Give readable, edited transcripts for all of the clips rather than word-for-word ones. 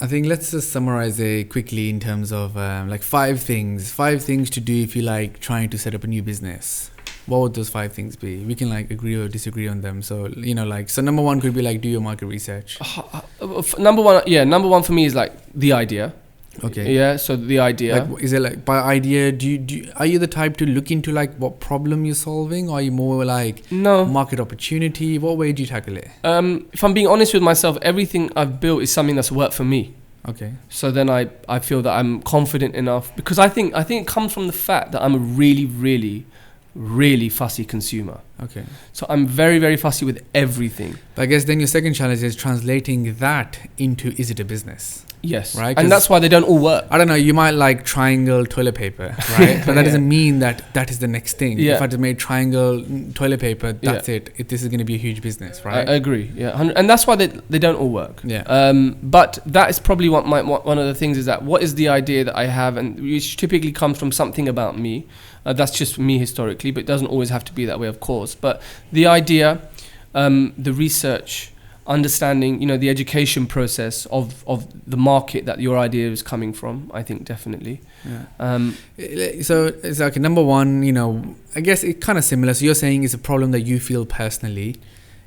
I think let's just summarize it quickly in terms of like five things to do if you like trying to set up a new business. What would those five things be? We can like agree or disagree on them. So, so number one could be like do your market research. Number one for me is like the idea. Okay. Yeah, so the idea. Like, is it like by idea, are you the type to look into like what problem you're solving, or are you more like market opportunity? What way do you tackle it? If I'm being honest with myself, everything I've built is something that's worked for me. Okay. So then I feel that I'm confident enough, because I think it comes from the fact that I'm a really, really, really fussy consumer. Okay. So I'm very, very fussy with everything. But I guess then your second challenge is translating that into, is it a business? Yes. Right. And that's why they don't all work. I don't know. You might like triangle toilet paper, right? But that doesn't mean that is the next thing. Yeah. If I just made triangle toilet paper, that's it. This is going to be a huge business, right? I agree. Yeah. And that's why they don't all work. Yeah. But that is probably one of the things, is that what is the idea that I have, and which typically comes from something about me. That's just me historically, but it doesn't always have to be that way, of course. But the idea, the research, understanding, the education process of the market that your idea is coming from, I think definitely. Yeah. So it's okay. Number one, I guess it's kind of similar. So you're saying it's a problem that you feel personally.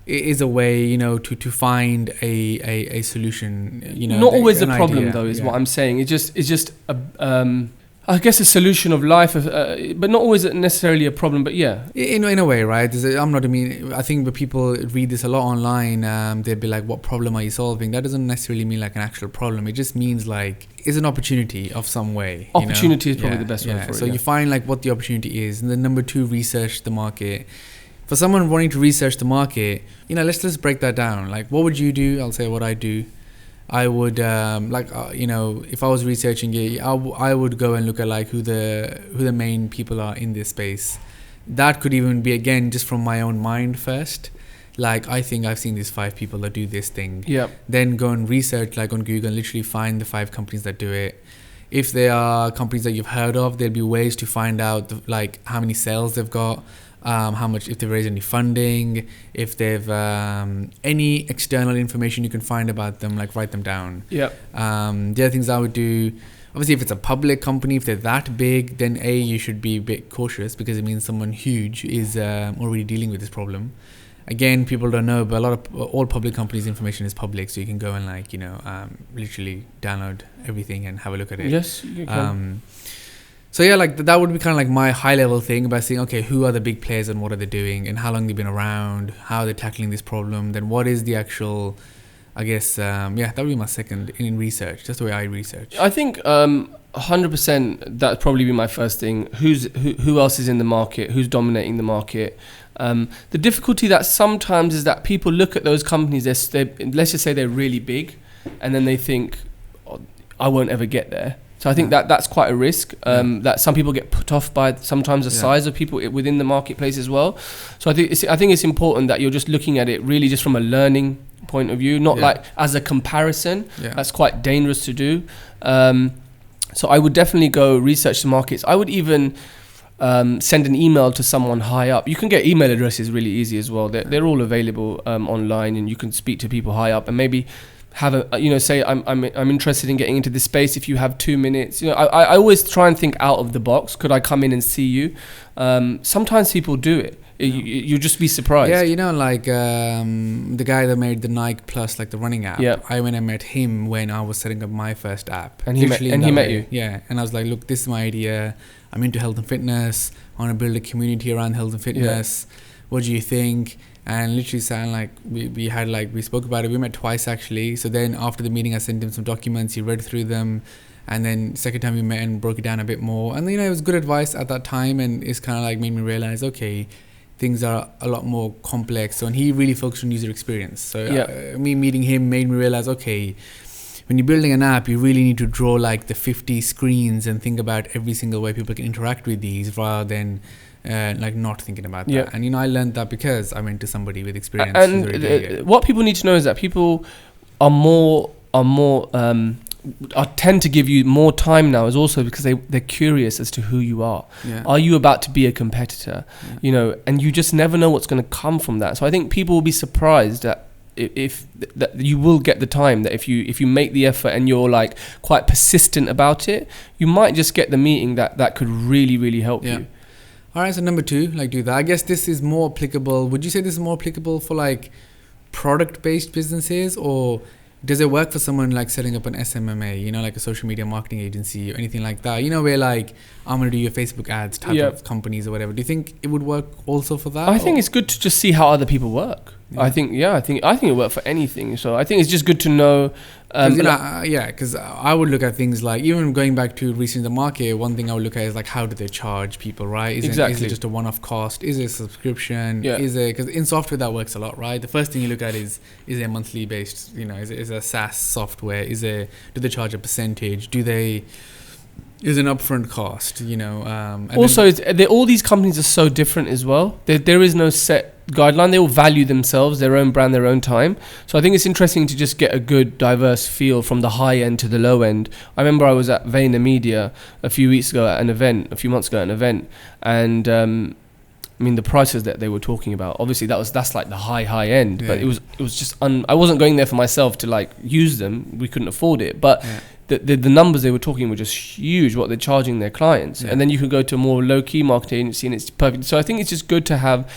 It is a way, to find a solution. Not always a problem idea, though, is what I'm saying. It's just a I guess a solution of life, but not always necessarily a problem. But yeah, in a way, right? I think when people read this a lot online, they'd be like, "What problem are you solving?" That doesn't necessarily mean like an actual problem. It just means like it's an opportunity of some way. Opportunity is probably the best word for it. So you find like what the opportunity is, and then number two, research the market. For someone wanting to research the market, let's just break that down. Like, what would you do? I'll say what I do. I would if I was researching it, I would go and look at like who the main people are in this space. That could even be, again, just from my own mind first. Like, I think I've seen these 5 people that do this thing. Yeah. Then go and research like on Google and literally find the 5 companies that do it. If they are companies that you've heard of, there'll be ways to find out like how many sales they've got. How much, if they've raised any funding, if they've any external information you can find about them, like write them down. Yeah. The other things I would do, obviously if it's a public company, if they're that big, then you should be a bit cautious, because it means someone huge is already dealing with this problem. Again, people don't know, but all public companies' information is public, so you can go and literally download everything and have a look at it. Yes, you can. So yeah, like that would be kind of like my high level thing about saying, okay, who are the big players and what are they doing and how long they've been around, how they're tackling this problem, then what is the actual, I guess, that would be my second in research. That's the way I research. I think 100% that'd probably be my first thing. Who else is in the market? Who's dominating the market? The difficulty that sometimes is that people look at those companies, let's just say they're really big, and then they think, I won't ever get there. So I think that's quite a risk, that some people get put off by sometimes the size of people within the marketplace as well. So I think it's important that you're just looking at it really just from a learning point of view, not like as a comparison. Yeah. That's quite dangerous to do. So I would definitely go research the markets. I would even send an email to someone high up. You can get email addresses really easy as well. They're all available online, and you can speak to people high up and maybe have say I'm interested in getting into this space. If you have 2 minutes, I always try and think out of the box. Could I come in and see you? Sometimes people do it. You just be surprised. Yeah, the guy that made the Nike Plus, like the running app. Yeah. I went and met him when I was setting up my first app. And he met you. Yeah, and I was like, look, this is my idea. I'm into health and fitness. I want to build a community around health and fitness. Yeah. What do you think? And literally sound like we spoke about it. We met twice actually. So then after the meeting, I sent him some documents. He read through them, and then second time we met and broke it down a bit more. And it was good advice at that time, and it's kind of like made me realize, okay, things are a lot more complex. So, and he really focused on user experience. So me meeting him made me realize, okay, when you're building an app, you really need to draw like the 50 screens and think about every single way people can interact with these, rather than not thinking about that. Yeah. And I learned that because I went to somebody with experience. And what people need to know is that people tend to give you more time now, is also because they're curious as to who you are. Yeah. Are you about to be a competitor? Yeah. And you just never know what's going to come from that. So I think people will be surprised at that you will get the time, that if you make the effort and you're like quite persistent about it, you might just get the meeting that could really help you. All right, so number 2, like do that. I guess this is more applicable. Would you say this is more applicable for like product-based businesses, or does it work for someone like setting up an SMMA, you know, like a social media marketing agency or anything like that? You know, where like I'm going to do your Facebook ads type of companies or whatever. Do you think it would work also for that? I think it's good to just see how other people work. Yeah. I think it worked for anything. So I think it's just good to know. Because I would look at things like, even going back to researching the market, one thing I would look at is like, how do they charge people, right? Is it just a one-off cost? Is it a subscription? Yeah. Is it, because in software that works a lot, right? The first thing you look at is it a monthly based, you know, is it a SaaS software? Do they charge a percentage? Is an upfront cost, you know? Also, all these companies are so different as well. There is no set guideline. They all value themselves, their own brand, their own time. So I think it's interesting to just get a good diverse feel from the high end to the low end. I remember I was at VaynerMedia a few months ago at an event, and I mean the prices that they were talking about. Obviously that's like the high end, but it was just I wasn't going there for myself to like use them. We couldn't afford it, but. Yeah. The numbers they were talking were just huge, what they're charging their clients. Yeah. And then you can go to a more low-key marketing agency and it's perfect. So I think it's just good to have,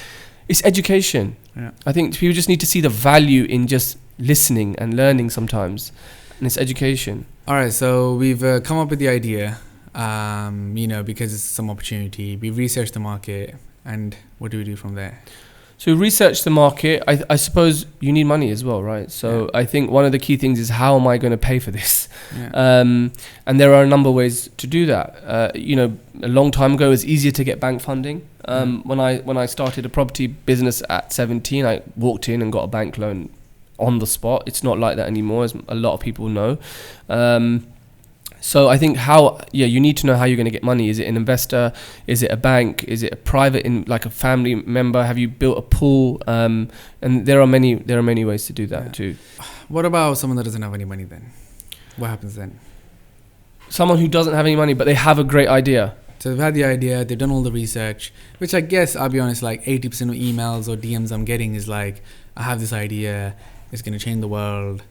it's education. Yeah. I think people just need to see the value in just listening and learning sometimes. And it's education. All right, so we've come up with the idea, you know, because it's some opportunity. We've researched the market, and what do we do from there? So research the market. I suppose you need money as well, right? So I think one of the key things is, how am I going to pay for this? Yeah. And there are a number of ways to do that. You know, a long time ago, it was easier to get bank funding. When I started a property business at 17, I walked in and got a bank loan on the spot. It's not like that anymore, as a lot of people know. So I think you need to know how you're going to get money. Is it an investor? Is it a bank? Is it a private, like a family member? Have you built a pool? And there are many ways to do that too. What about someone that doesn't have any money then? What happens then? Someone who doesn't have any money, but they have a great idea. So they've had the idea, they've done all the research, which I guess, I'll be honest, like 80% of emails or DMs I'm getting is like, I have this idea, it's going to change the world,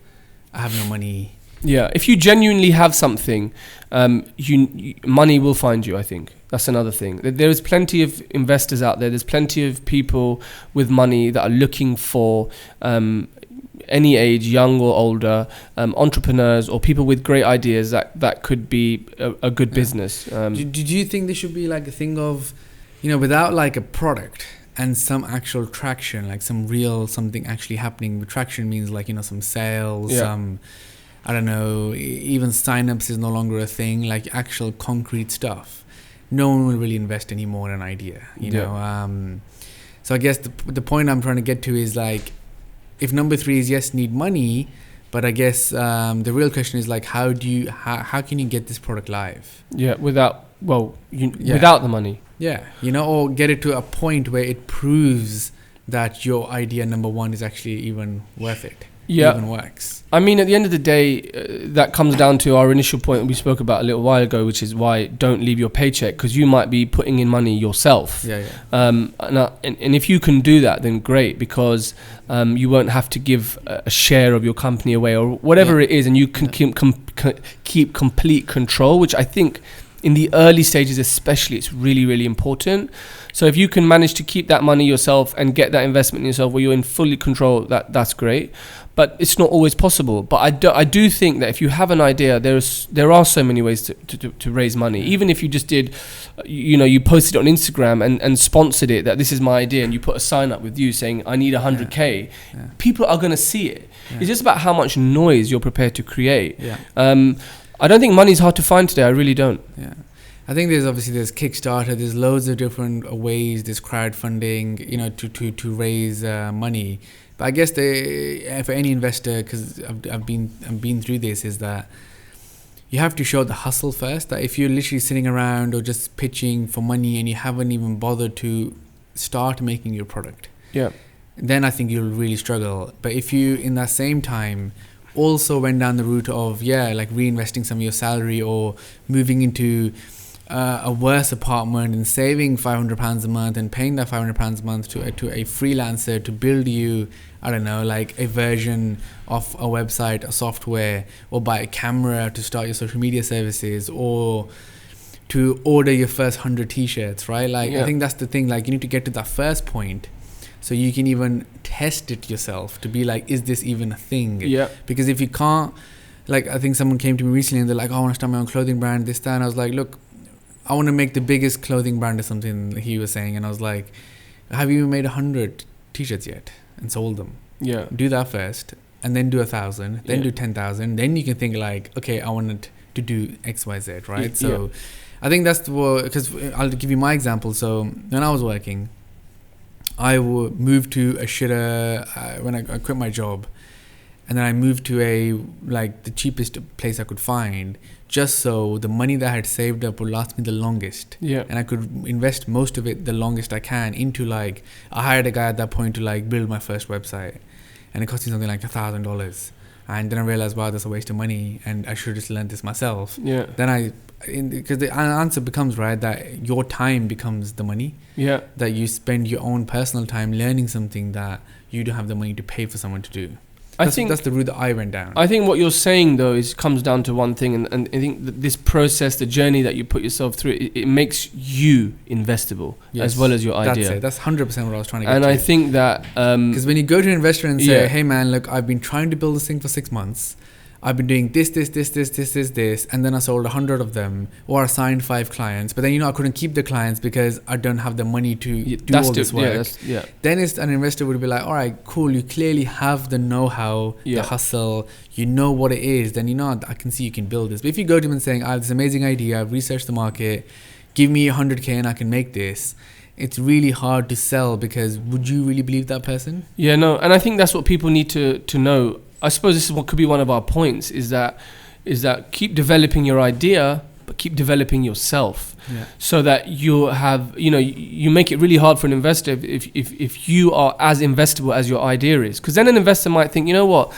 I have no money. Yeah, if you genuinely have something, money will find you, I think. That's another thing. There is plenty of investors out there. There's plenty of people with money that are looking for any age, young or older, entrepreneurs or people with great ideas that could be a good business. Do you think there should be like a thing of, you know, without like a product and some actual traction, like something actually happening? Traction means like, you know, some sales, some... I don't know, even signups is no longer a thing, like actual concrete stuff. No one will really invest anymore in an idea, you know. So I guess the point I'm trying to get to is like, if number 3 is yes, need money, but I guess the real question is like, how can you get this product live? Yeah, without the money. Yeah, you know, or get it to a point where it proves that your idea number 1 is actually even worth it. Yeah, even works. I mean, at the end of the day, that comes down to our initial point we spoke about a little while ago, which is why don't leave your paycheck, because you might be putting in money yourself. And if you can do that, then great, because you won't have to give a share of your company away or whatever it is, and you can keep complete control, which I think in the early stages especially, it's really, really important. So if you can manage to keep that money yourself and get that investment in yourself where you're in fully control, that's great. But it's not always possible. But I do think that if you have an idea, there are so many ways to raise money. Even if you just did, you know, you posted it on Instagram and sponsored it, that this is my idea, and you put a sign up with you saying, I need 100K, people are going to see it. It's just about how much noise you're prepared to create. I don't think money's hard to find today. I really don't. Yeah. I think there's Kickstarter, there's loads of different ways, there's crowdfunding, you know, to raise money. But I guess for any investor, because I've been through this, is that you have to show the hustle first. That if you're literally sitting around or just pitching for money and you haven't even bothered to start making your product, then I think you'll really struggle. But if you, in that same time, also went down the route of like reinvesting some of your salary or moving into a worse apartment and saving £500 a month and paying that £500 a month to a freelancer to build you, I don't know, like a version of a website, a software, or buy a camera to start your social media services, or to order your first 100 t-shirts, right? Like, I think that's the thing. Like, you need to get to that first point so you can even test it yourself to be like, is this even a thing? Yeah. Because if you can't, like, I think someone came to me recently and they're like, oh, I want to start my own clothing brand, this, that. And I was like, look, I want to make the biggest clothing brand or something, he was saying. And I was like, have you made 100 t-shirts yet and sold them? Yeah. Do that first, and then do 1,000, then do 10,000. Then you can think like, okay, I wanted to do X, Y, Z, right? So I think that's because I'll give you my example. So when I was working, I moved to a shitter when I quit my job, and then I moved to the cheapest place I could find, just so the money that I had saved up would last me the longest. Yeah. And I could invest most of it the longest I can into I hired a guy at that point to build my first website, and it cost me something like $1,000. And then I realized, wow, that's a waste of money, and I should just learn this myself. Yeah. Then because the answer becomes, right, that your time becomes the money. Yeah. That you spend your own personal time learning something that you don't have the money to pay for someone to do. I think that's the route that I went down. I think what you're saying though comes down to one thing, and I think that this process, the journey that you put yourself through, it makes you investable as well as your idea. That's it. That's 100% what I was trying to get and to. I think that because when you go to an investor and say, hey man, look, I've been trying to build this thing for 6 months. I've been doing this, and then I sold 100 of them, or I signed 5 clients. But then, I couldn't keep the clients because I don't have the money to do all this work. Then an investor would be like, all right, cool, you clearly have the know-how, the hustle, you know what it is. Then, I can see you can build this. But if you go to him and saying, I have this amazing idea, I've researched the market, give me 100K and I can make this, it's really hard to sell, because would you really believe that person? Yeah, no. And I think that's what people need to know. I suppose this is what could be one of our points, is that keep developing your idea, but keep developing yourself, so that you have, you make it really hard for an investor if you are as investable as your idea is. Because then an investor might think, you know what,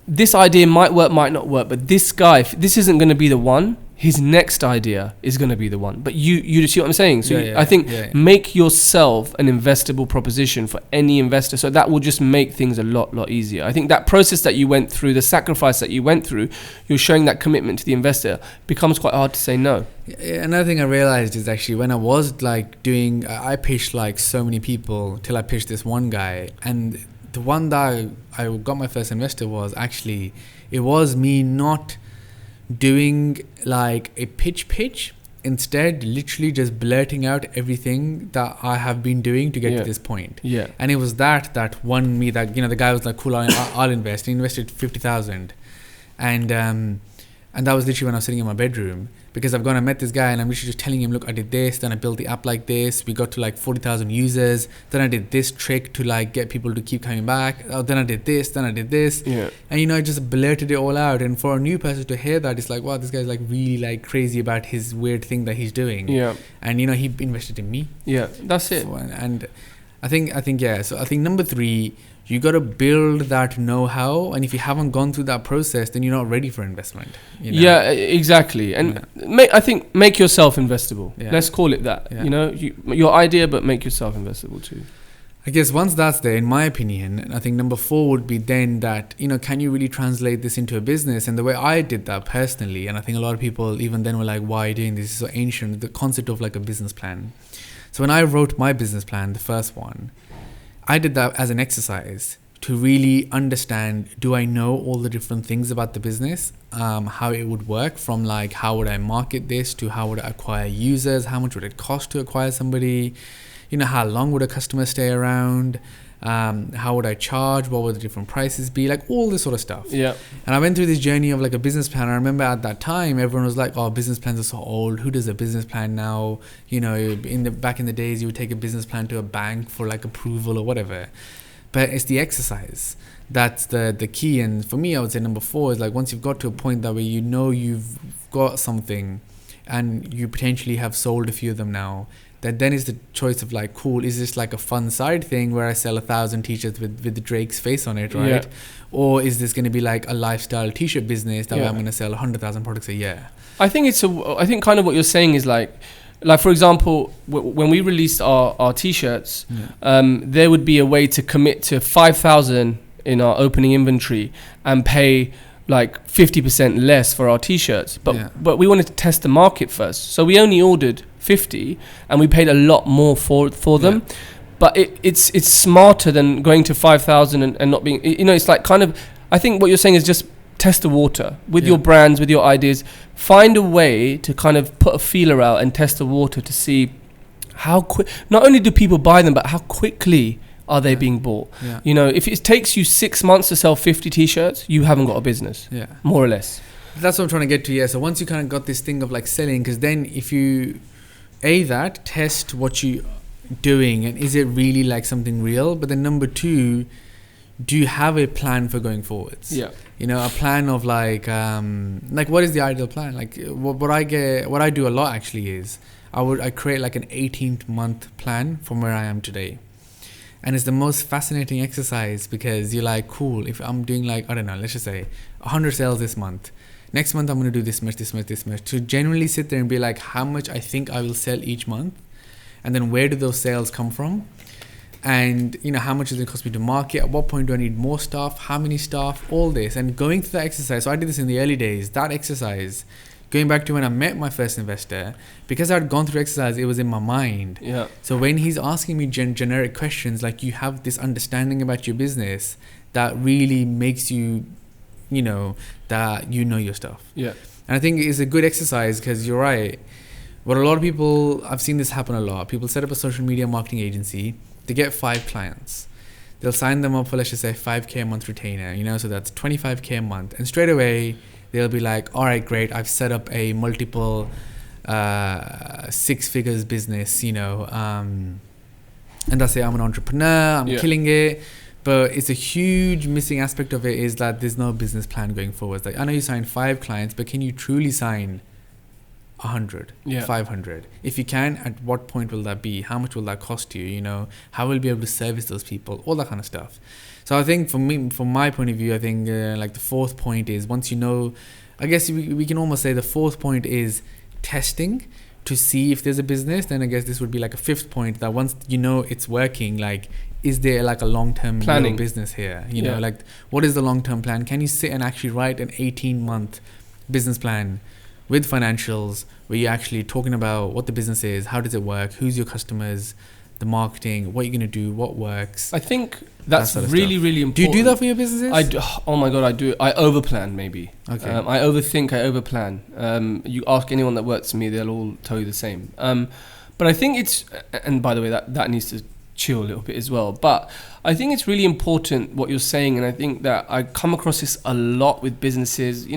this idea might work, might not work, but this guy, if this isn't going to be the one, his next idea is going to be the one. But you see what I'm saying? So I think make yourself an investable proposition for any investor. So that will just make things a lot easier. I think that process that you went through, the sacrifice that you went through, you're showing that commitment to the investor, becomes quite hard to say no. Another thing I realized is actually when I was doing, I pitched so many people till I pitched this one guy. And the one that I got my first investor was actually, it was me not doing a pitch, instead literally just blurting out everything that I have been doing to get to this point. And it was that won me, that the guy was like, cool, I'll invest. He invested 50,000, and that was literally when I was sitting in my bedroom, because I've gone and met this guy and I'm literally just telling him, look, I did this, then I built the app like this, we got to 40,000 users, then I did this trick to get people to keep coming back, then I did this, and I just blurted it all out. And for a new person to hear that, it's like, wow, this guy's really crazy about his weird thing that he's doing. And he invested in me. That's it. And I think so I think number 3, you got to build that know-how, and if you haven't gone through that process, then you're not ready for investment. Yeah, exactly. And I think make yourself investable. Let's call it that. Your idea, but make yourself investable too. I guess once that's there, in my opinion, I think number 4 would be then that, can you really translate this into a business? And the way I did that personally, and I think a lot of people even then were like, why are you doing this? It's so ancient, the concept of a business plan. So when I wrote my business plan, the first one, I did that as an exercise to really understand, do I know all the different things about the business, how it would work, from how would I market this to how would I acquire users, how much would it cost to acquire somebody, how long would a customer stay around, how would I charge, what would the different prices be, all this sort of stuff. And I went through this journey of a business plan. I remember at that time everyone was like, oh, business plans are so old, who does a business plan now? Back in the days you would take a business plan to a bank for approval or whatever. But it's the exercise that's the key. And for me, I would say number 4 is once you've got to a point that where you've got something and you potentially have sold a few of them now, then is the choice of like, cool, is this like a fun side thing where I sell 1,000 t-shirts with Drake's face on it, right? Or is this going to be like a lifestyle t-shirt business that way I'm going to sell 100,000 products a year? I think kind of what you're saying is like for example, when we released our t-shirts, there would be a way to commit to 5,000 in our opening inventory and pay like 50% less for our t-shirts, but we wanted to test the market first, so we only ordered 50 and we paid a lot more for them. But it's smarter than going to 5,000 and not being, it's like kind of, I think what you're saying is just test the water with your brands, with your ideas. Find a way to kind of put a feeler out and test the water to see how quick, not only do people buy them, but how quickly are they being bought. If it takes you 6 months to sell 50 t-shirts, you haven't got a business, more or less. That's what I'm trying to get to. So once you kind of got this thing of like selling, because then if you test what you doing and is it really like something real, but then number 2, do you have a plan for going forwards? A plan of like what is the ideal plan? Like what I do a lot actually is I create like an 18-month plan from where I am today. And it's the most fascinating exercise because you're like, cool, if I'm doing like, I don't know, let's just say 100 sales this month. Next month, I'm going to do this much. To genuinely sit there and be like, how much I think I will sell each month. And then where do those sales come from? And, how much does it cost me to market? At what point do I need more staff? How many staff? All this. And going through that exercise. So I did this in the early days. That exercise, going back to when I met my first investor, because I'd gone through exercise, it was in my mind. So when he's asking me generic questions, like you have this understanding about your business that really makes you, that you know your stuff. And I think it's a good exercise because you're right. What a lot of people, I've seen this happen a lot. People set up a social media marketing agency. They get 5 clients. They'll sign them up for, let's just say, 5K a month retainer, so that's 25K a month. And straight away, they'll be like, all right, great, I've set up a multiple 6 figures business, and that's it, I'm an entrepreneur, I'm killing it. But it's a huge missing aspect of it is that there's no business plan going forward. Like, I know you signed 5 clients, but can you truly sign 100, 500? If you can, at what point will that be? How much will that cost you? How will you be able to service those people? All that kind of stuff. So I think from my point of view, I think like the 4th point is once I guess we can almost say the 4th point is testing to see if there's a business. Then I guess this would be like a 5th point that once it's working, like is there like a long-term planning business here? Like what is the long-term plan? Can you sit and actually write an 18-month business plan with financials where you're actually talking about what the business is, how does it work, who's your customers, the marketing, what you're going to do, what works. I think that's really, really important. Do you do that for your businesses? I do. Oh my God, I do. I overplan maybe. Okay. I overthink, I overplan. You ask anyone that works for me, they'll all tell you the same. But I think it's, and by the way, that needs to chill a little bit as well. But I think it's really important what you're saying. And I think that I come across this a lot with businesses,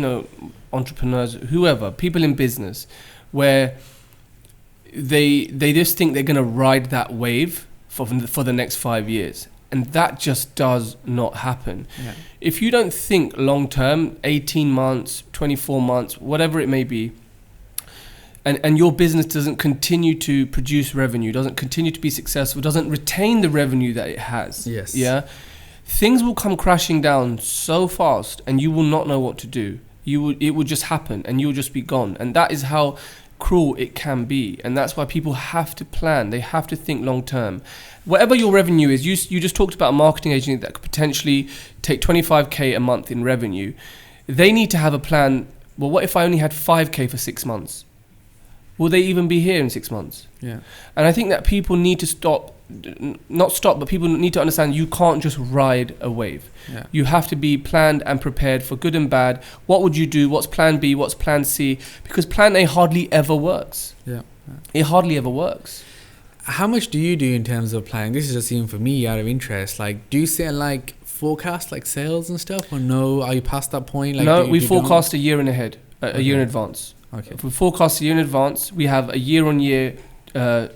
entrepreneurs, whoever, people in business, where they just think they're going to ride that wave for the next 5 years. And that just does not happen. If you don't think long term, 18 months, 24 months, whatever it may be, and your business doesn't continue to produce revenue, doesn't continue to be successful, doesn't retain the revenue that it has, things will come crashing down so fast and you will not know what to do. It will just happen and you'll just be gone. And that is how cruel it can be. And that's why people have to plan. They have to think long term. Whatever your revenue is, you just talked about a marketing agency that could potentially take 25K a month in revenue. They need to have a plan. Well, what if I only had 5K for 6 months? Will they even be here in 6 months? And I think that people need to but people need to understand you can't just ride a wave. You have to be planned and prepared for good and bad. What would you do? What's plan B? What's plan C? Because plan A hardly ever works. It hardly ever works. How much do you do in terms of planning? This is just even for me out of interest. Like, do you say like forecast like sales and stuff, or no? Are you past that point? Like, no, we forecast a year in ahead, a year in advance. Okay. If we forecast a year in advance, we have a year-on-year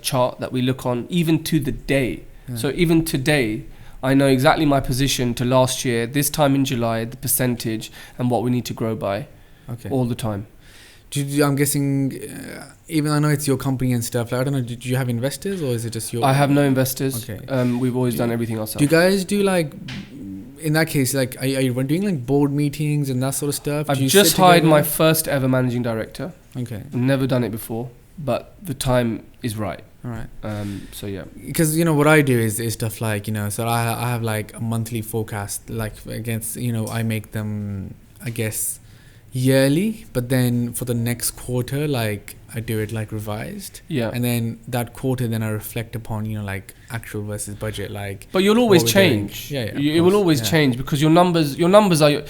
chart that we look on, even to the day. So even today, I know exactly my position to last year, this time in July, the percentage, and what we need to grow by all the time. I'm guessing, even I know it's your company and stuff. Like, I don't know. Do you have investors, or is it just your? I have no investors. Okay. We've always done everything Do ourselves. you guys do like? In that case, like, are you doing like board meetings and that sort of stuff? I've Do you just sit hired together? my first ever managing director. Okay. I've never done it before, but the time is right. All right. So yeah. Because what I do is stuff like so I have like a monthly forecast, like against I make them, I guess, yearly, but then for the next quarter, like I do it like revised, Yeah. and then that quarter, then I reflect upon like actual versus budget, like. But you'll always what we're doing. change. Yeah, It will always change, because your numbers are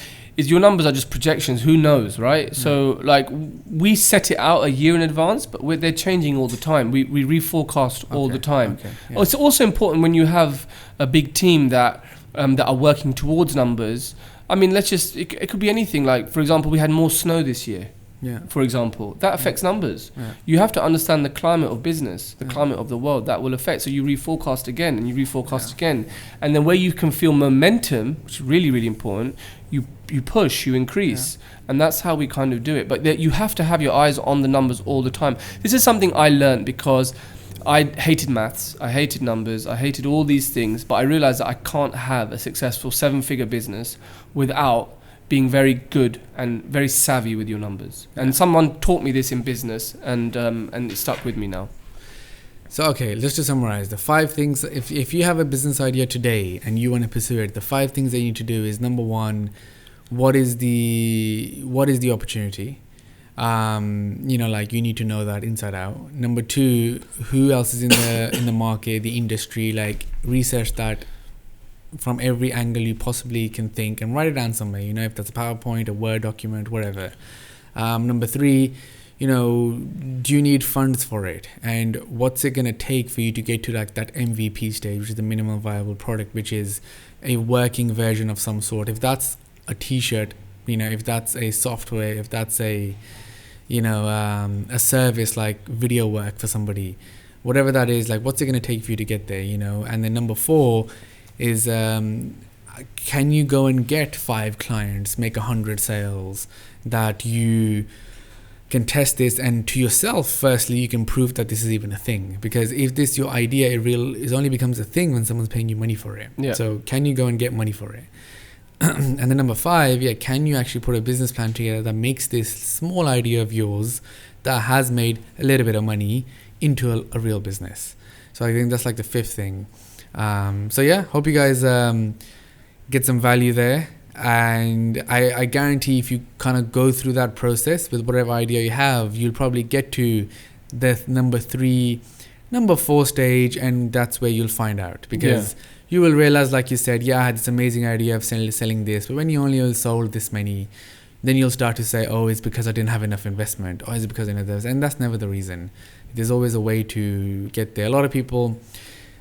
just projections. Who knows, right? So like we set it out a year in advance, but they're changing all the time. We reforecast all the time. Okay, yeah. It's also important when you have a big team that are working towards numbers. I mean, it could be anything. Like, for example, we had more snow this year. Yeah. For example, that affects numbers. Yeah. You have to understand the climate of business, the climate of the world that will affect. So you reforecast again and you reforecast again. And then where you can feel momentum, which is really, really important, you push, you increase. And that's how we kind of do it. But you have to have your eyes on the numbers all the time. This is something I learned because I hated maths, I hated numbers, I hated all these things, but I realized that I can't have a successful 7-figure business without being very good and very savvy with your numbers. And someone taught me this in business, and it stuck with me now. So, okay, just to summarize, the 5 things, if you have a business idea today and you want to pursue it, the 5 things that you need to do is, number 1, what is the opportunity? Like you need to know that inside out. Number 2, who else is in the market, the industry, like research that from every angle you possibly can think and write it down somewhere, if that's a PowerPoint, a Word document, whatever. Number 3, do you need funds for it? And what's it going to take for you to get to like that MVP stage, which is the minimum viable product, which is a working version of some sort. If that's a t-shirt, if that's a software, if that's a service like video work for somebody, whatever that is, like what's it going to take for you to get there, And then number 4 is, can you go and get 5 clients, make 100 sales, that you can test this, and to yourself, firstly, you can prove that this is even a thing. Because if this your idea, it only becomes a thing when someone's paying you money for it. Yeah. So can you go and get money for it? And then number 5, can you actually put a business plan together that makes this small idea of yours that has made a little bit of money into a real business? So I think that's like the 5th thing. Hope you guys get some value there. And I guarantee if you kind of go through that process with whatever idea you have, you'll probably get to the number 4 stage, and that's where you'll find out. Because you will realize, like you said, I had this amazing idea of selling this, but when you only sold this many, then you'll start to say, oh, it's because I didn't have enough investment, or is it because of this? And that's never the reason. There's always a way to get there. A lot of people,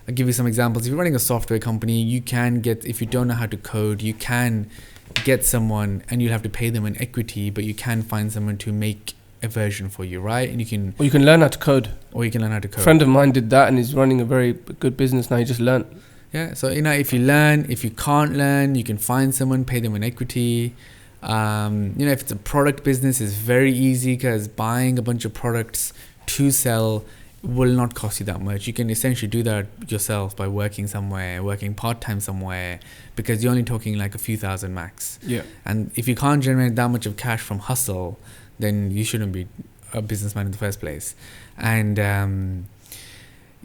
I'll give you some examples. If you're running a software company, you can get, if you don't know how to code, you can get someone and you'll have to pay them in equity, but you can find someone to make a version for you, right? And you can learn how to code. A friend of mine did that and he's running a very good business now. He just learned. Yeah, so if you learn, if you can't learn, you can find someone, pay them in equity. If it's a product business, it's very easy because buying a bunch of products to sell will not cost you that much. You can essentially do that yourself by working part-time somewhere, because you're only talking like a few thousand max. Yeah. And if you can't generate that much of cash from hustle, then you shouldn't be a businessman in the first place. And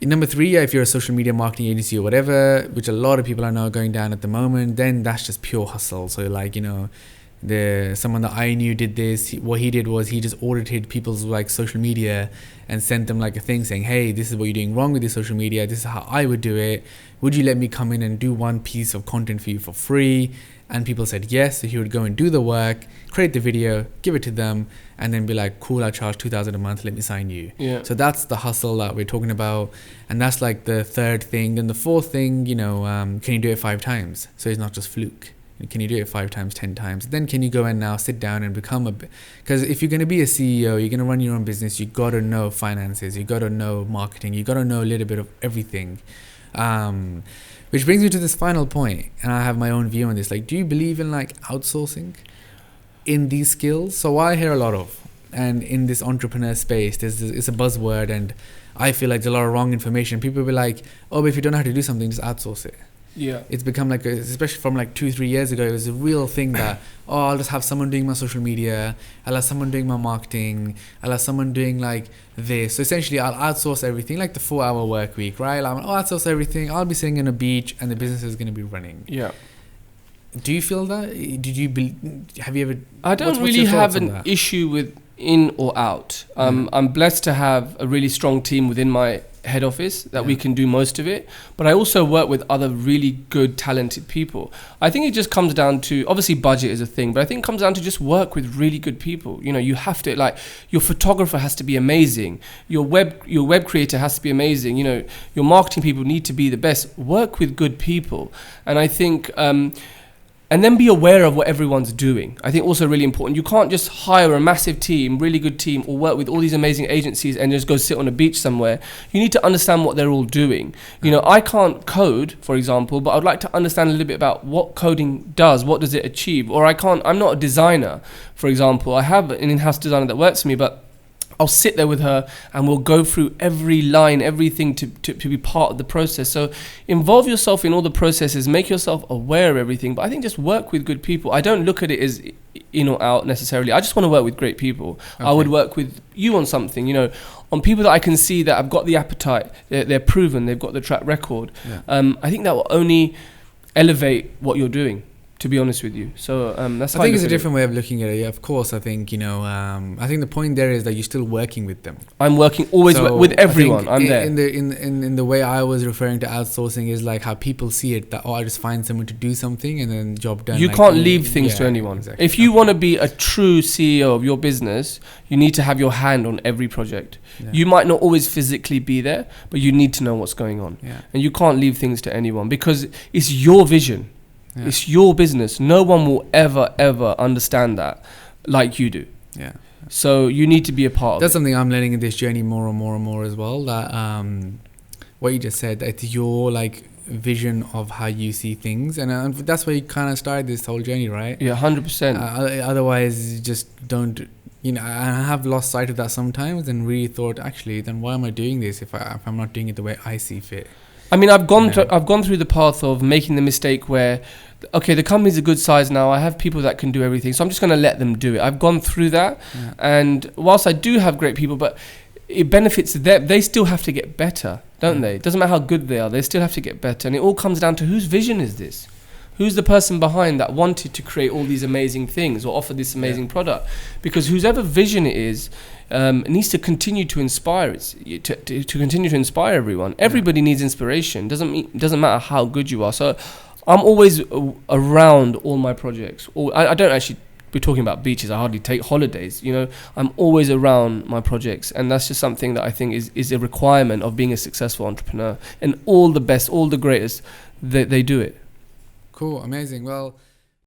number 3, if you're a social media marketing agency or whatever, which a lot of people are now going down at the moment, then that's just pure hustle. So like, someone that I knew did this. What he did was he just audited people's like social media and sent them like a thing saying, hey, this is what you're doing wrong with your social media. This is how I would do it. Would you let me come in and do one piece of content for you for free? And people said yes. So he would go and do the work, create the video, give it to them, and then be like, cool, I charge $2,000 a month, let me sign you. Yeah. So that's the hustle that we're talking about. And that's like the 3rd thing. Then the 4th thing, can you do it 5 times? So it's not just fluke. Can you do it 5 times, 10 times? Then can you go and now sit down and become because if you're going to be a CEO, you're going to run your own business, you got to know finances, you got to know marketing, you got to know a little bit of everything. Which brings me to this final point, and I have my own view on this. Like, do you believe in like outsourcing in these skills? So what I hear a lot of and in this entrepreneur space, it's a buzzword, and I feel like there's a lot of wrong information. People will be like, oh, but if you don't know how to do something, just outsource it. Yeah. It's become like, especially from like 2-3 years ago, it was a real thing that, oh, I'll just have someone doing my social media, I'll have someone doing my marketing, I'll have someone doing like this. So essentially, I'll outsource everything, like the 4-hour work week, right? I'll outsource everything. I'll be sitting on a beach, and the business is going to be running. Yeah. Do you feel that? Have you ever? I don't really have an issue with in or out. I'm blessed to have a really strong team within my head office that we can do most of it, but I also work with other really good, talented people. I think it just comes down to, obviously budget is a thing, but I think it comes down to just work with really good people. You know, you have to, like, your photographer has to be amazing, your web creator has to be amazing, you know, your marketing people need to be the best. Work with good people. And I think and then be aware of what everyone's doing. I think also really important. You can't just hire a massive team, really good team, or work with all these amazing agencies and just go sit on a beach somewhere. You need to understand what they're all doing. You know, I can't code, for example, but I'd like to understand a little bit about what coding does, what does it achieve. Or I'm not a designer, for example. I have an in-house designer that works for me, but I'll sit there with her and we'll go through every line, everything to be part of the process. So involve yourself in all the processes, make yourself aware of everything. But I think just work with good people. I don't look at it as in or out necessarily. I just want to work with great people. Okay. I would work with you on something, you know, on people that I can see that have got the appetite, they're proven, they've got the track record. Yeah. I think that will only elevate what you're doing, to be honest with you. So that's how I think it's a different way of looking at it. Yeah, of course. I think, you know, I think the point there is that you're still working with them. I'm working always with everyone. I'm there. In the way I was referring to outsourcing is like how people see it, that, oh, I just find someone to do something and then job done. You like, can't leave things to anyone. Exactly. If you want to be a true CEO of your business, you need to have your hand on every project. Yeah. You might not always physically be there, but you need to know what's going on. Yeah. And you can't leave things to anyone because it's your vision. Yeah. It's your business. No one will ever understand that like you do. Yeah. So you need to be a part of it. That's something I'm learning in this journey more and more as well. That what you just said, that your like vision of how you see things, and that's where you kind of started this whole journey, right? Yeah, 100%. Otherwise, you just don't. You know, I have lost sight of that sometimes, and really thought, actually, then why am I doing this if I'm not doing it the way I see fit? I mean, I've gone through the path of making the mistake where, okay, the company's a good size now. I have people that can do everything, so I'm just going to let them do it. I've gone through that, and whilst I do have great people, but it benefits them. They still have to get better, don't they? It doesn't matter how good they are. They still have to get better, and it all comes down to whose vision is this? Who's the person behind that wanted to create all these amazing things or offer this amazing product? Because whosever vision it is, needs to continue to inspire to continue to inspire everyone. Everybody needs inspiration. Doesn't matter how good you are. So I'm always around all my projects. I don't actually. We're talking about beaches. I hardly take holidays. You know, I'm always around my projects, and that's just something that I think is a requirement of being a successful entrepreneur. And all the best, all the greatest, they do it. Cool, amazing. Well,